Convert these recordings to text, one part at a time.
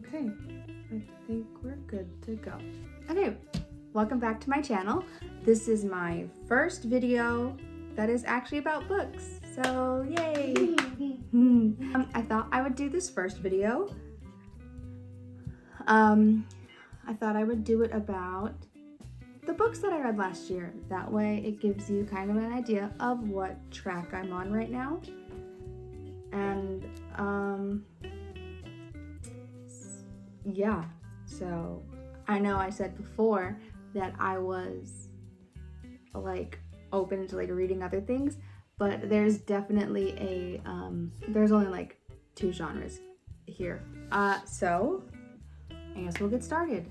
Okay, I think we're good to go. Okay, welcome back to my channel. This is my first video that is actually about books, so yay! I thought I would do this first video. I thought I would do it about the books that I read last year. That way it gives you kind of an idea of what track I'm on right now. And yeah, so I know I said before that I was like open to like reading other things, but there's definitely a there's only like 2 genres here. So I guess we'll get started.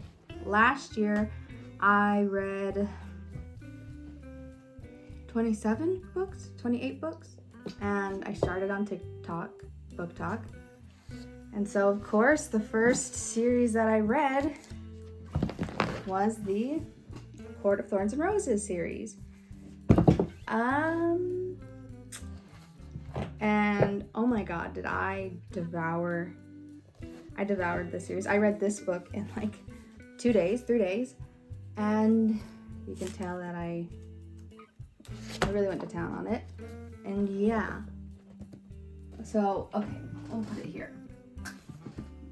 Last year I read 28 books, and I started on TikTok, Book Talk. And so of course the first series that I read was the Court of Thorns and Roses series. And oh my god, did I devoured this series. I read this book in like 3 days, and you can tell that I really went to town on it. And yeah, so okay, I'll put it here.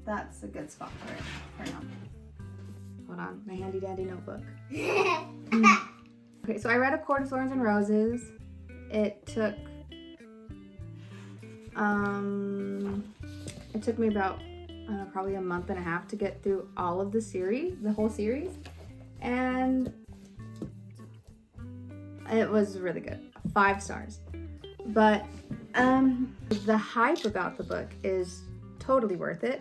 That's a good spot for it right now. Hold on, my handy dandy notebook. Okay, so I read A Court of Thorns and Roses. It took me about probably a month and a half to get through all of the series, the whole series, and it was really good. 5 stars. But the hype about the book is totally worth it.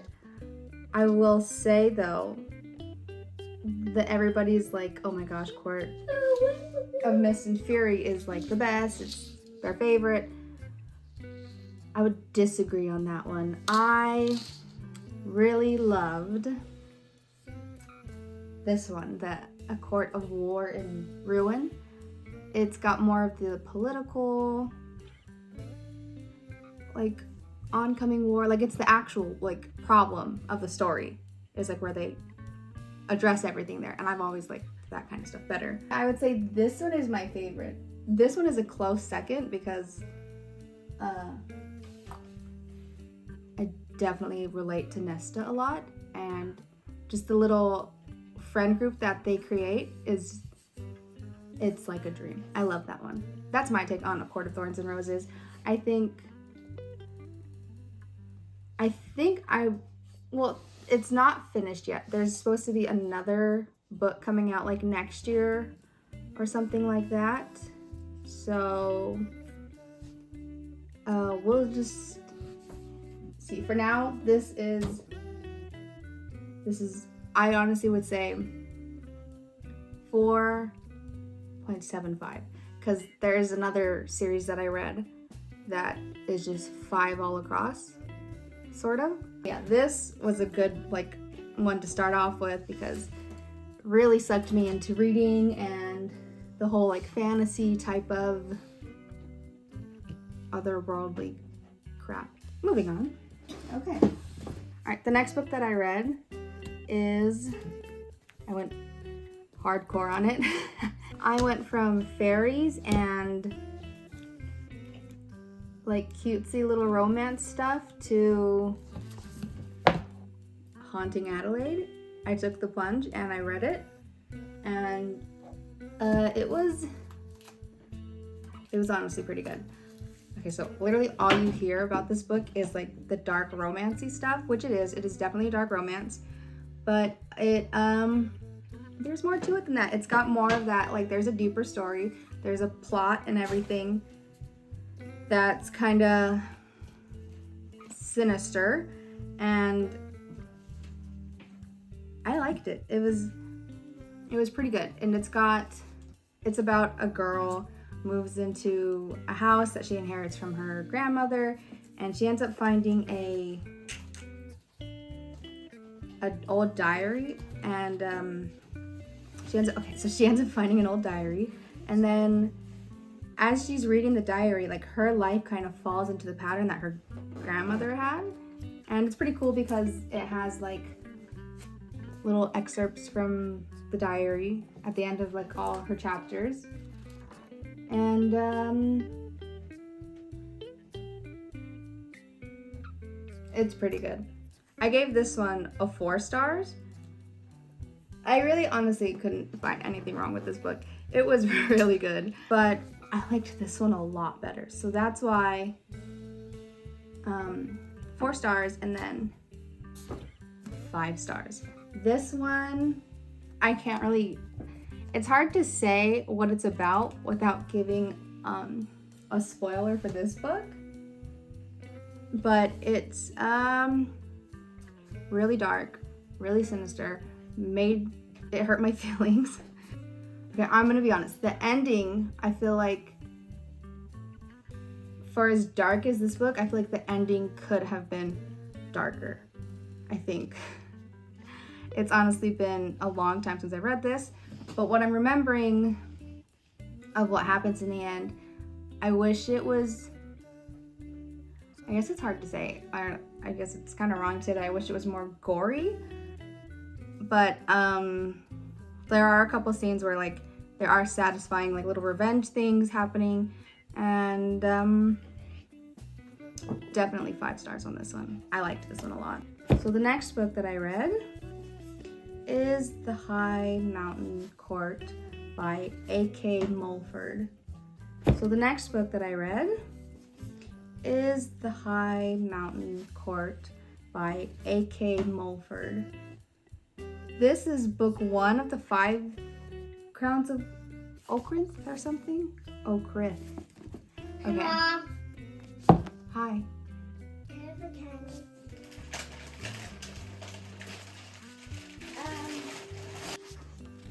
I will say though that everybody's like, oh my gosh, Court of Mist and Fury is like the best, it's their favorite. I would disagree on that one. I really loved this one, A Court of War and Ruin. It's got more of the political, like, oncoming war. Like, it's the actual, like, problem of the story is, like, where they address everything there. And I've always liked that kind of stuff better. I would say this one is my favorite. This one is a close second because I definitely relate to Nesta a lot. And just the little friend group that they create it's like a dream. I love that one. That's my take on A Court of Thorns and Roses. Well, it's not finished yet. There's supposed to be another book coming out like next year or something like that. So we'll just see. For now, this is I honestly would say 4.75, because there's another series that I read that is just 5 all across, sort of. Yeah, this was a good like one to start off with because it really sucked me into reading and the whole like fantasy type of otherworldly crap. Moving on. Okay. All right, the next book that I read is, I went hardcore on it. I went from fairies and like cutesy little romance stuff to Haunting Adelaide. I took the plunge and I read it, and it was honestly pretty good. Okay, so literally all you hear about this book is like the dark romancy stuff, which it is definitely a dark romance, but it there's more to it than that. It's got more of that, like there's a deeper story, there's a plot and everything that's kind of sinister, and I liked it. It was pretty good. And it's about a girl moves into a house that she inherits from her grandmother, and she ends up finding an old diary, and she ends up finding an old diary, and then as she's reading the diary, like her life kind of falls into the pattern that her grandmother had. And it's pretty cool because it has like little excerpts from the diary at the end of like all her chapters. And it's pretty good. I gave this one a 4 stars. I really honestly couldn't find anything wrong with this book. It was really good, but I liked this one a lot better. So that's why 4 stars and then 5 stars. This one, I can't really, it's hard to say what it's about without giving a spoiler for this book. But it's really dark, really sinister, it hurt my feelings. Okay, I'm gonna be honest. The ending, I feel like, for as dark as this book, I feel like the ending could have been darker, I think. It's honestly been a long time since I read this, but what I'm remembering of what happens in the end, I wish it was, I guess it's hard to say. I guess it's kind of wrong to say that I wish it was more gory, but there are a couple scenes where like there are satisfying like little revenge things happening, and definitely 5 stars on this one. I liked this one a lot. So the next book that I read is The High Mountain Court by A.K. Mulford. So the next book that I read is The High Mountain Court by A.K. Mulford. This is book 1 of the 5 Crowns of Ocrith or something? Ocrith. Okay. Mom. Hi. Can I have a candy?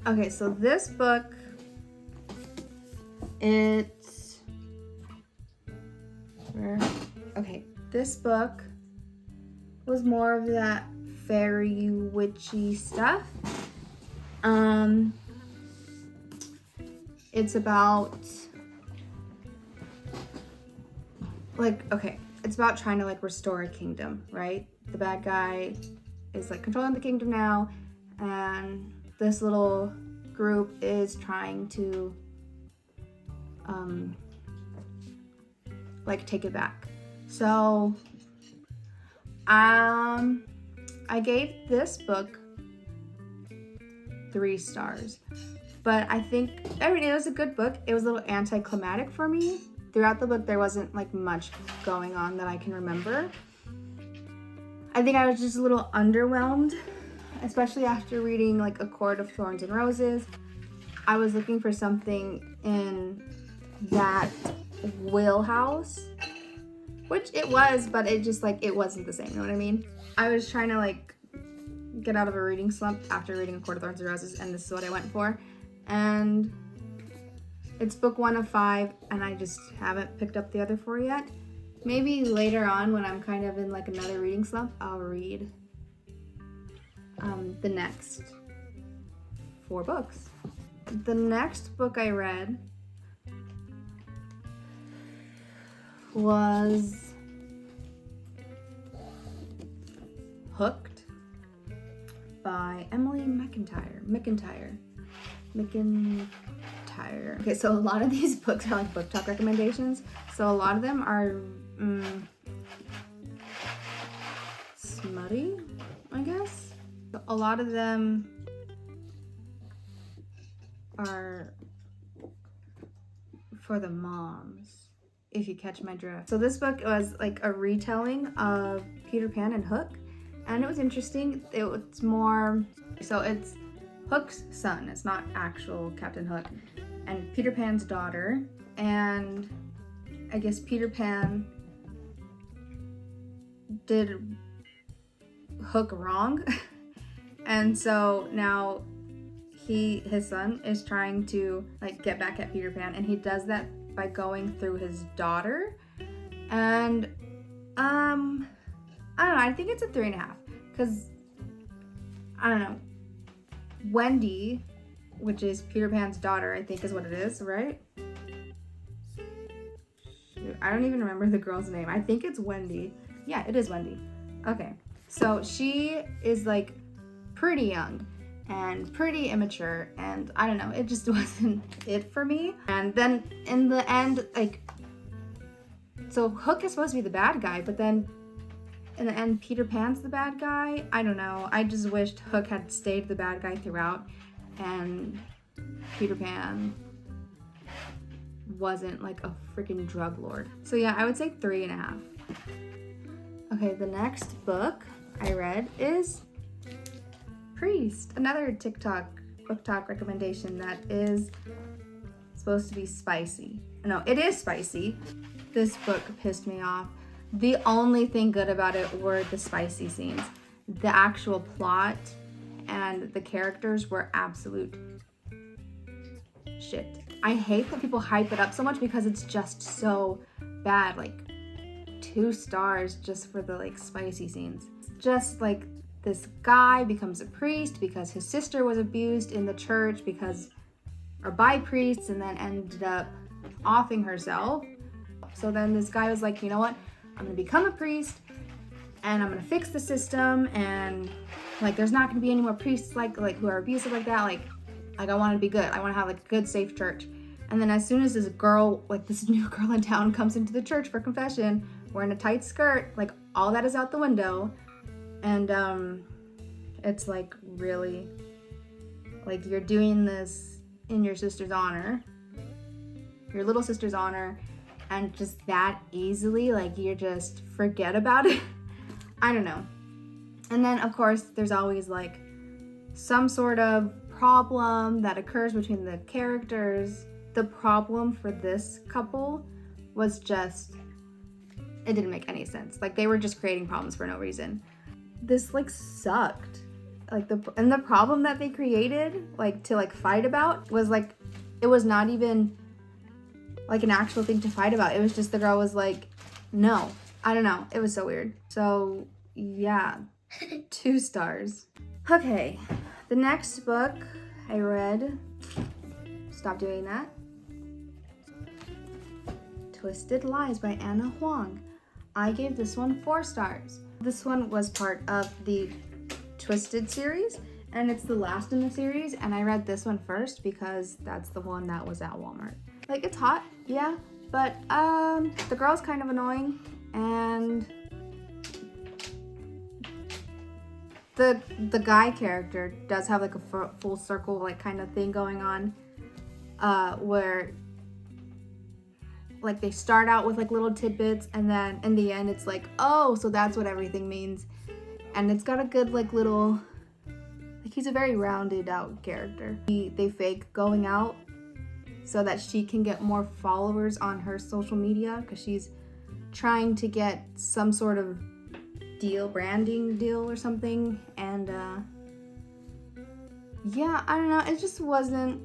Okay, so this book, it's, okay, this book was more of that fairy witchy stuff. It's about like, okay, it's about trying to like restore a kingdom, right? The bad guy is like controlling the kingdom now, and this little group is trying to like take it back. So I gave this book 3 stars, but I mean it was a good book. It was a little anticlimactic for me. Throughout the book there wasn't like much going on that I can remember. I think I was just a little underwhelmed, especially after reading like A Court of Thorns and Roses. I was looking for something in that wheelhouse, which it was, but it just like, it wasn't the same, you know what I mean? I was trying to like get out of a reading slump after reading A Court of Thorns and Roses, and this is what I went for. And it's book 1 of 5, and I just haven't picked up the other 4 yet. Maybe later on when I'm kind of in like another reading slump, I'll read the next 4 books. The next book I read was Hooked by Emily McIntire. Okay, so a lot of these books are like book talk recommendations. So a lot of them are smutty, I guess. A lot of them are for the moms, if you catch my drift. So this book was like a retelling of Peter Pan and Hook, and it was interesting. It's more, so it's Hook's son, it's not actual Captain Hook, and Peter Pan's daughter, and I guess Peter Pan did Hook wrong, and so now his son is trying to like get back at Peter Pan, and he does that by going through his daughter. And I don't know, I think it's a 3.5, because I don't know, Wendy, which is Peter Pan's daughter, I think is what it is, right? Shoot, I don't even remember the girl's name. I think it's Wendy. Yeah, it is Wendy. Okay, so she is like pretty young, and pretty immature, and I don't know, it just wasn't it for me. And then in the end, like, so Hook is supposed to be the bad guy, but then in the end Peter Pan's the bad guy. I don't know, I just wished Hook had stayed the bad guy throughout and Peter Pan wasn't like a freaking drug lord. So yeah, I would say 3.5. Okay, the next book I read is Priest, another book talk recommendation that is supposed to be spicy. No, it is spicy. This book pissed me off. The only thing good about it were the spicy scenes. The actual plot and the characters were absolute shit. I hate that people hype it up so much because it's just so bad. Like 2 stars just for the like spicy scenes. Just like this guy becomes a priest because his sister was abused in the church by priests, and then ended up offing herself. So then this guy was like, you know what? I'm gonna become a priest and I'm gonna fix the system, and like there's not gonna be any more priests like who are abusive like that. Like I want to be good. I want to have like a good, safe church. And then as soon as this new girl in town comes into the church for confession, wearing a tight skirt, like all that is out the window. And it's like, really, like you're doing this in your sister's honor, your little sister's honor, and just that easily, like you just forget about it. I don't know. And then of course there's always like some sort of problem that occurs between the characters. The problem for this couple was just, it didn't make any sense. Like they were just creating problems for no reason. This like sucked. Like the problem that they created like to like fight about was like, it was not even like an actual thing to fight about. It was just the girl was like, no. I don't know. It was so weird. So yeah, 2 stars. Okay, the next book I read, stop doing that. Twisted Lies by Anna Huang. I gave this one 4 stars. This one was part of the Twisted series, and it's the last in the series, and I read this one first because that's the one that was at Walmart. Like, it's hot, yeah, but the girl's kind of annoying, and the guy character does have like a full circle like kind of thing going on, where like they start out with like little tidbits, and then in the end it's like, oh, so that's what everything means. And it's got a good like little, like he's a very rounded out character. They fake going out so that she can get more followers on her social media because she's trying to get some sort of branding deal or something. And yeah, I don't know, it just wasn't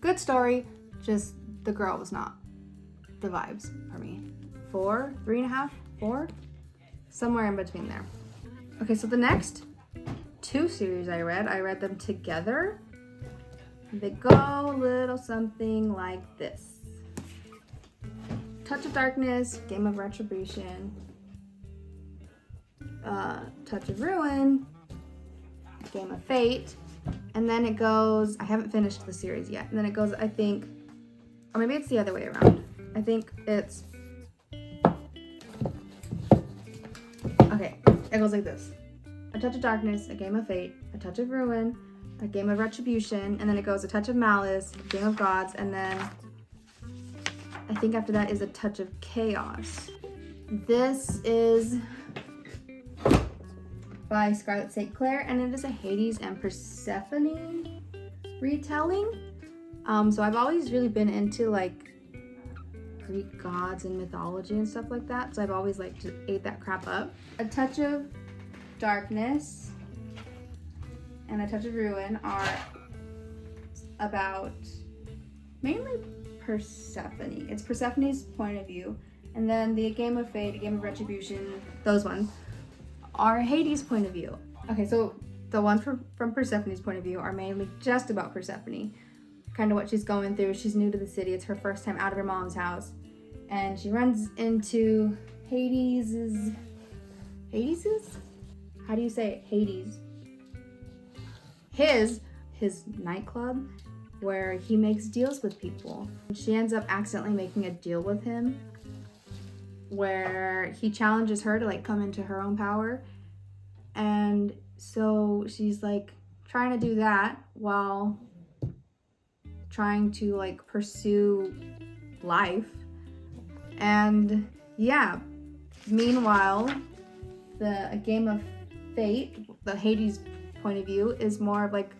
good story. Just the girl was not the vibes for me. 4, 3.5, 4, somewhere in between there. Okay, so the next 2 series I read them together. They go a little something like this: Touch of Darkness, Game of Retribution, Touch of Ruin, Game of Fate, and then it goes, I haven't finished the series yet, and then it goes, I think, or maybe it's the other way around. I think it's, okay, it goes like this: A Touch of Darkness, A Game of Fate, A Touch of Ruin, A Game of Retribution, and then it goes A Touch of Malice, A Game of Gods, and then I think after that is A Touch of Chaos. This is by Scarlett St. Clair, and it is a Hades and Persephone retelling. So I've always really been into like Greek gods and mythology and stuff like that, so I've always like just ate that crap up. A Touch of Darkness and A Touch of Ruin are about mainly Persephone. It's Persephone's point of view, and then the Game of Fate, A Game of Retribution, those ones are Hades' point of view. Okay, so the ones from Persephone's point of view are mainly just about Persephone, kind of what she's going through. She's new to the city. It's her first time out of her mom's house, and she runs into Hades? How do you say it? Hades. his nightclub where he makes deals with people. She ends up accidentally making a deal with him where he challenges her to like come into her own power. And so she's like trying to do that while trying to like pursue life. And yeah, meanwhile, a game of fate, the Hades point of view, is more of like,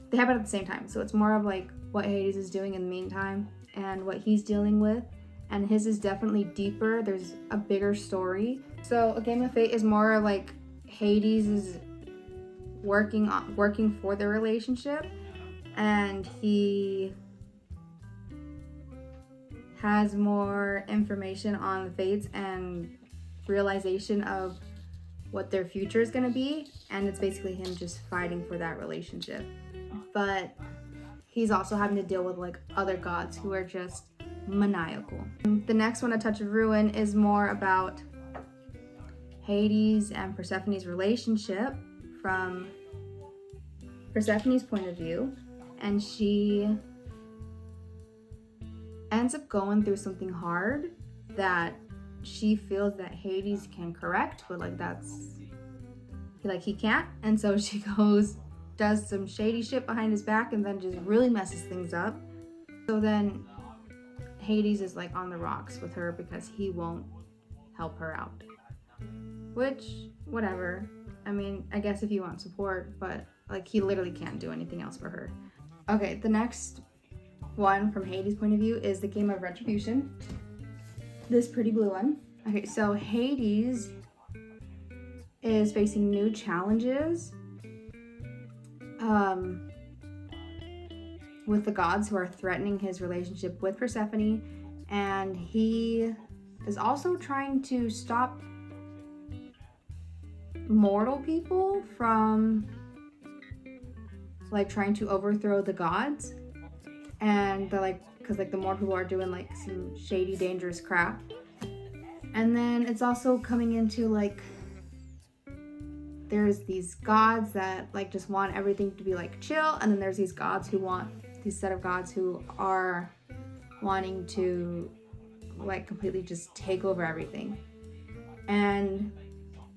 they happen at the same time. So it's more of like what Hades is doing in the meantime and what he's dealing with. And his is definitely deeper. There's a bigger story. So a game of fate is more like Hades is working for the relationship, and he has more information on the fates and realization of what their future is going to be, and it's basically him just fighting for that relationship. But he's also having to deal with like other gods who are just maniacal. The next one, A Touch of Ruin, is more about Hades and Persephone's relationship from Persephone's point of view, and she ends up going through something hard that she feels that Hades can correct, but he can't, and so she does some shady shit behind his back and then just really messes things up. So then Hades is like on the rocks with her because he won't help her out, which, whatever. I mean, I guess if you want support, but like he literally can't do anything else for her. Okay, the next one from Hades' point of view is the game of Retribution. This pretty blue one. Okay, so Hades is facing new challenges with the gods who are threatening his relationship with Persephone, and he is also trying to stop mortal people from like trying to overthrow the gods. And they're like, because like the mortal people are doing like some shady, dangerous crap. And then it's also coming into like, there's these gods that like just want everything to be like chill, and then there's these set of gods who are wanting to like completely just take over everything. And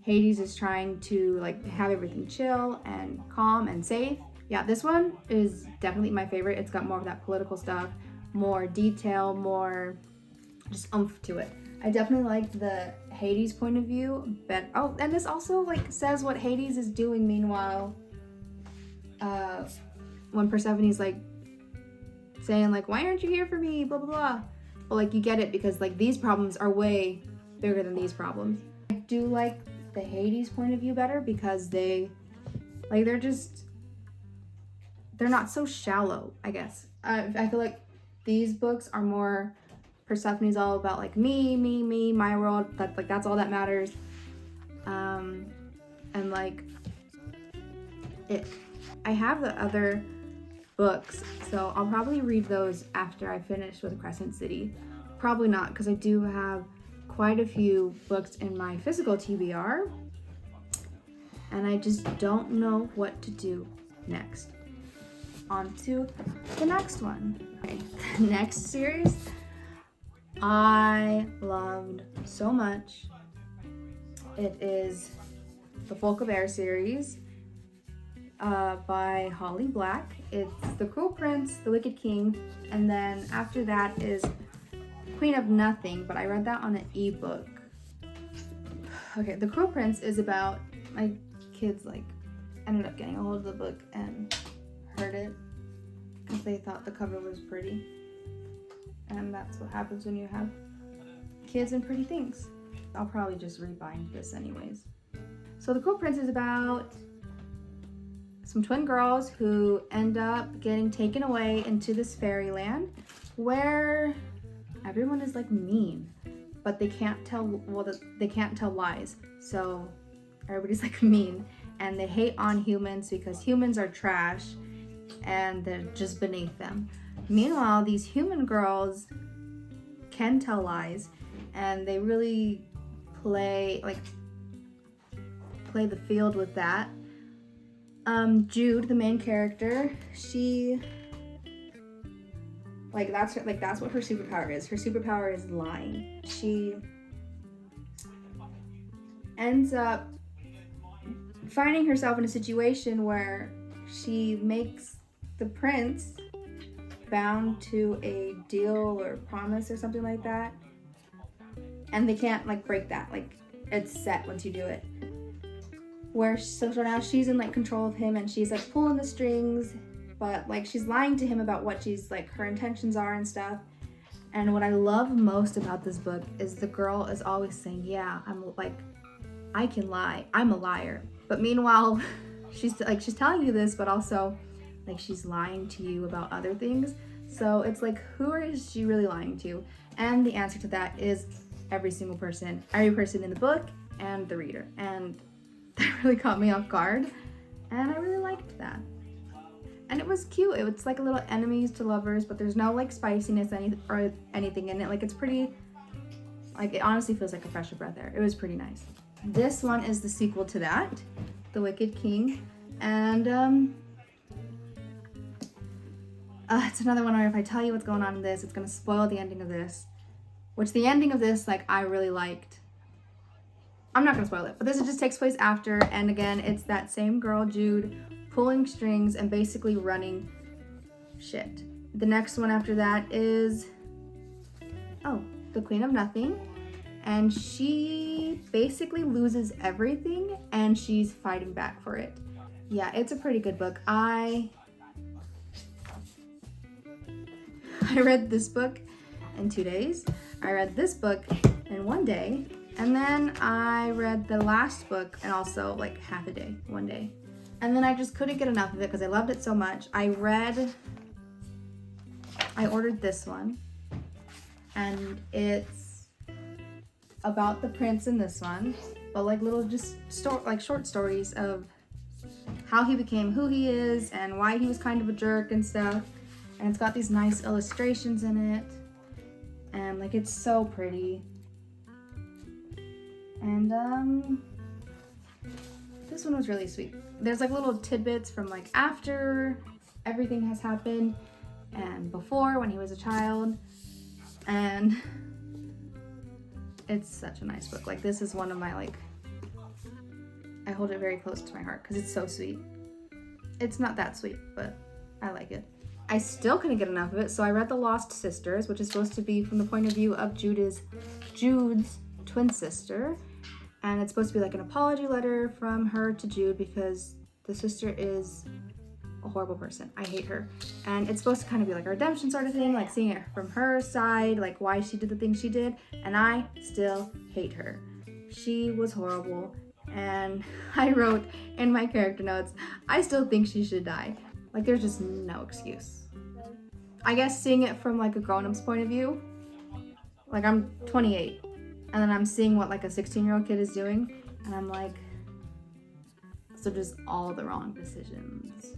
Hades is trying to like have everything chill and calm and safe. Yeah, this one is definitely my favorite. It's got more of that political stuff, more detail, more just oomph to it. I definitely like the Hades point of view, but oh, and this also like says what Hades is doing meanwhile. When Persephone's like saying like, why aren't you here for me, blah blah blah. But like you get it because like these problems are way bigger than these problems. I do like the Hades point of view better because they're not so shallow, I guess. I feel like these books are more, Persephone's all about like me, my world, that's all that matters. And like I have the other books, so I'll probably read those after I finish with Crescent City. Probably not, because I do have quite a few books in my physical TBR, and I just don't know what to do next. On to the next one. Okay, the next series I loved so much. It is the Folk of Air series by Holly Black. It's The Cruel Prince, The Wicked King, and then after that is Queen of Nothing, but I read that on an ebook. Okay, The Cruel Prince is about my kids like ended up getting a hold of the book and heard it because they thought the cover was pretty, and that's what happens when you have kids and pretty things. I'll probably just rebind this anyways. So The Cruel Prince is about some twin girls who end up getting taken away into this fairyland where everyone is like mean, but they can't tell lies. So everybody's like mean, and they hate on humans because humans are trash and they're just beneath them. Meanwhile, these human girls can tell lies, and they really play the field with that. Jude, the main character, she that's what her superpower is. Her superpower is lying. She ends up finding herself in a situation where she makes the prince bound to a deal or promise or something like that, and they can't break that. It's set once you do it. So now she's in control of him, and she's pulling the strings, but she's lying to him about what she's her intentions are and stuff. And what I love most about this book is the girl is always saying, yeah, I can lie, I'm a liar. But meanwhile, she's telling you this, but also she's lying to you about other things. So it's who is she really lying to? And the answer to that is every person in the book and the reader. And that really caught me off guard, and I really liked that. And it was cute. It was a little enemies to lovers, but there's no spiciness or anything in it. It's pretty, it honestly feels like a fresh breath air. It was pretty nice. This one is the sequel to that, The Wicked King, and it's another one where if I tell you what's going on in this, it's gonna spoil the ending of this. Which the ending of this, I really liked. I'm not gonna spoil it, but this just takes place after, and again, it's that same girl, Jude, pulling strings and basically running shit. The next one after that is, the Queen of Nothing, and she basically loses everything, and she's fighting back for it. Yeah, it's a pretty good book. I read this book in 2 days. I read this book in 1 day. And then I read the last book and also half a day, 1 day. And then I just couldn't get enough of it because I loved it so much. I ordered this one, and it's about the prince in this one, but little just short stories of how he became who he is and why he was kind of a jerk and stuff. And it's got these nice illustrations in it, and it's so pretty. And this one was really sweet. There's little tidbits from after everything has happened and before when he was a child, and it's such a nice book. This is one of my I hold it very close to my heart because it's so sweet. It's not that sweet, but I like it. I still couldn't get enough of it, so I read The Lost Sisters, which is supposed to be from the point of view of Jude's twin sister. And it's supposed to be an apology letter from her to Jude because the sister is a horrible person. I hate her. And it's supposed to kind of be a redemption sort of thing, seeing it from her side, why she did the things she did. And I still hate her. She was horrible. And I wrote in my character notes, I still think she should die. There's just no excuse. I guess seeing it from a grown-up's point of view, I'm 28. And then I'm seeing what a 16-year-old kid is doing, and I'm so just all the wrong decisions.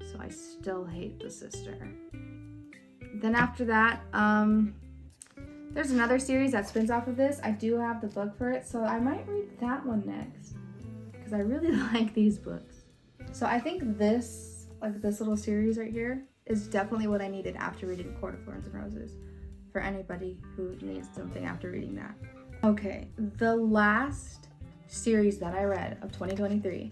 So I still hate the sister. Then after that, there's another series that spins off of this. I do have the book for it, so I might read that one next because I really like these books. So I think this little series right here is definitely what I needed after reading Court of Thorns and Roses. For anybody who needs something after reading that. Okay, the last series that I read of 2023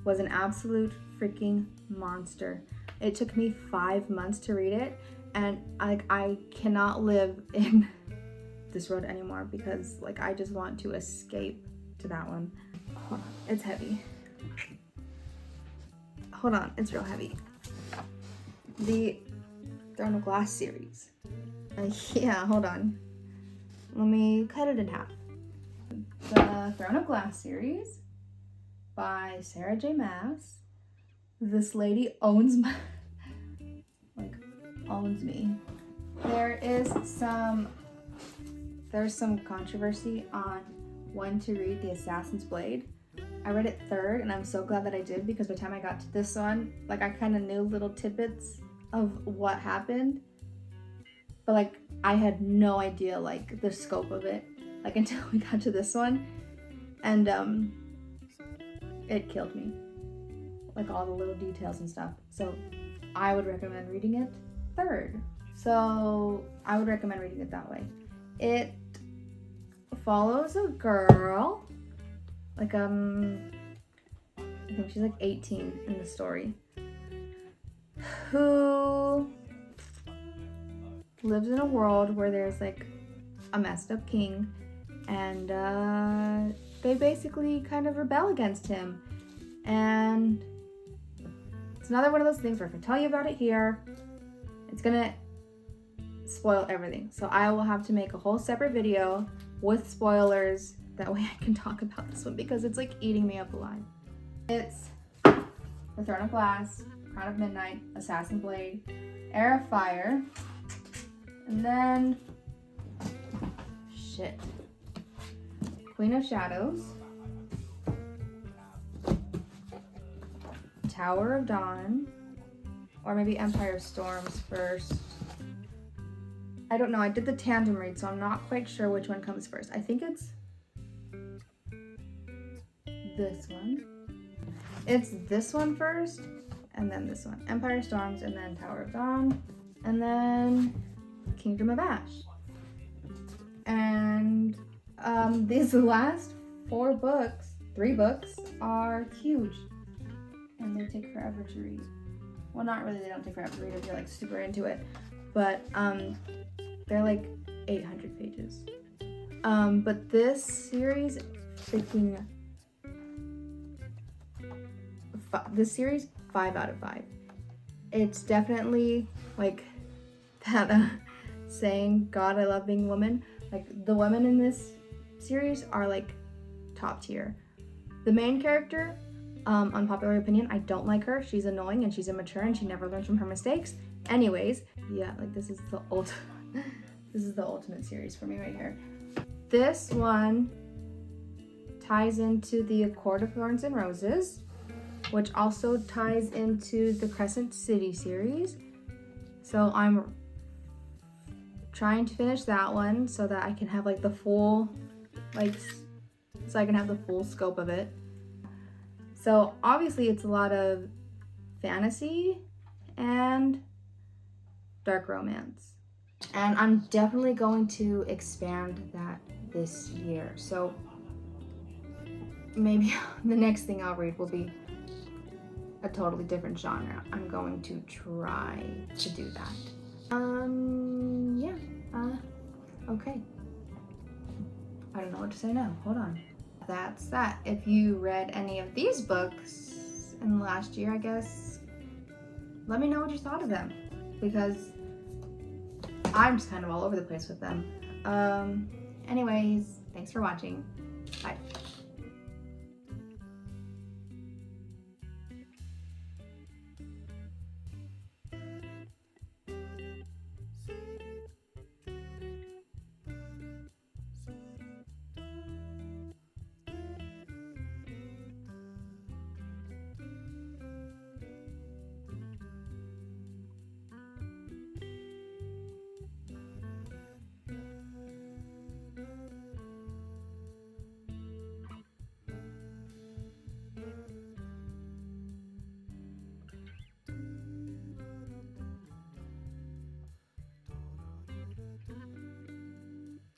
was an absolute freaking monster. It took me 5 months to read it, and I cannot live in this road anymore because I just want to escape to that one. Hold on, it's heavy. Hold on, it's real heavy. The Throne of Glass series. Yeah, hold on. Let me cut it in half. The Throne of Glass series by Sarah J. Maas. This lady owns my, owns me. There's some controversy on when to read The Assassin's Blade. I read it third, and I'm so glad that I did because by the time I got to this one, I kind of knew little tidbits of what happened. But I had no idea the scope of it until we got to this one. And it killed me. Like all the little details and stuff. So I would recommend reading it third. So I would recommend reading it that way. It follows a girl, like I think she's like 18 in the story, who lives in a world where there's like a messed up king, and they basically kind of rebel against him. And it's another one of those things where if I tell you about it here, it's gonna spoil everything. So I will have to make a whole separate video with spoilers. That way I can talk about this one because it's like eating me up alive. It's The Throne of Glass, Crown of Midnight, Assassin Blade, Heir of Fire, and then Queen of Shadows, Tower of Dawn, or maybe Empire of Storms first. I don't know, I did the tandem read, so I'm not quite sure which one comes first. I think it's this one. It's this one first, and then this one. Empire of Storms, and then Tower of Dawn, and then Kingdom of Ash. And these last three books are huge. And they take forever to read. Well, not really, they don't take forever to read if you're like super into it. But they're like 800 pages. But this series this series 5 out of 5. It's definitely like that saying, God, I love being a woman. Like the women in this series are like top tier. The main character, unpopular opinion, I don't like her. She's annoying and she's immature and she never learns from her mistakes. Anyways, yeah, like this is the ultimate series for me right here. This one ties into the A Court of Thorns and Roses, which also ties into the Crescent City series. So I'm trying to finish that one so that I can have like the full, so I can have the full scope of it. So obviously it's a lot of fantasy and dark romance. And I'm definitely going to expand that this year. So maybe the next thing I'll read will be a totally different genre. I'm going to try to do that. Okay. I don't know what to say now. Hold on. That's that. If you read any of these books in the last year, I guess, let me know what you thought of them, because I'm just kind of all over the place with them. Anyways, thanks for watching. Bye.